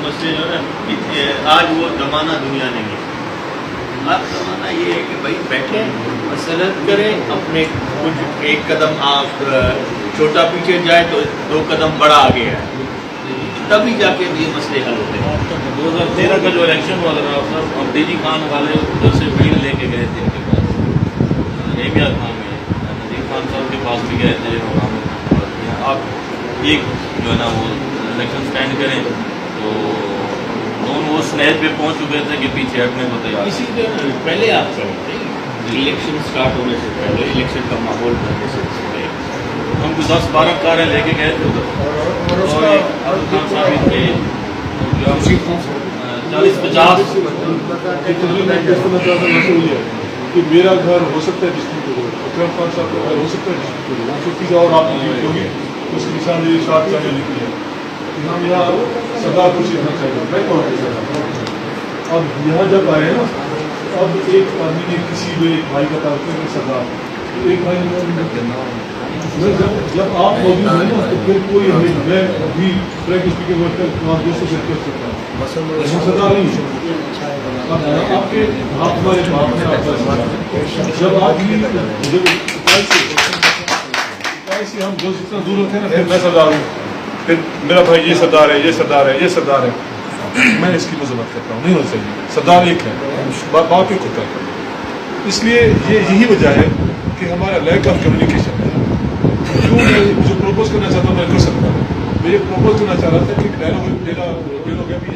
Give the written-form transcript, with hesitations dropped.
مسئلے جو ہے نا آج وہ زمانہ دنیا نہیں ہے. اب زمانہ یہ ہے کہ بھائی بیٹھیں مسلط کریں اپنے کچھ ایک قدم آپ چھوٹا پیچھے جائے تو 2 قدم بڑا آگے ہے تبھی جا کے یہ مسئلے حل ہوتے ہیں. 2013 کا جو الیکشن ہوا تھا اب ڈی جی خان والے ادھر سے بھیڑ لے کے گئے تھے ان کے پاس ایمیا خان میں ندیم خان صاحب کے پاس بھی گئے تھے وہاں آپ ایک جو ہے نا وہ الیکشن اسٹینڈ کریں تو دونوں وہ سنیت پہ پہنچ چکے تھے کہ پیچھے ہٹنے کو تیار. اسی طرح پہلے آپ سمجھتے الیکشن اسٹارٹ ہونے سے پہلے الیکشن کا ماحول بننے سے پہلے ہم کو 10-12 کاریں لے کے گئے تھے ادھر اور خان صاحب تھے 40-50 کہ میرا گھر ہو سکتا ہے ڈسٹرکٹ کو اکرم خان صاحب کا گھر ہو سکتا ہے ڈسٹرکٹ کو چھٹی کا اور آپ کی ہوگی اس کی نشان یہ شارٹ چاہیے لکھی ہے کہ ہم یہاں سردار کو سیکھنا چاہیے. میں کون اب یہاں جب آئے ہیں نا اب ایک آدمی نے کسی بھی ایک بھائی کا تعلق ہے سردار ایک بھائی جب آپ موجود ہیں نا تو پھر کوئی میں بھی فرینک اسپیکر ورک کر دوستوں سے کر سکتا ہوں سردار نہیں آپ کے آپ ہمارے باپ ہیں جب آپ کی سے ہم جو جتنا دور ہوتے ہیں نا پھر میں سردار ہوں پھر میرا بھائی یہ سردار ہے یہ سردار ہے یہ سردار ہے میں اس کی مذمت کرتا ہوں نہیں ہونا چاہیے. سردار ایک ہے باپ ایک ہوتا ہے. اس لیے یہی وجہ ہے کہ ہمارا لیک آف کمیونیکیشن ہے. جو پروپوز کرنا چاہتا ہوں میں کر سکتا ہوں. میں یہ پروپوز کرنا چاہ رہا تھا کہ ڈائلاگ بھی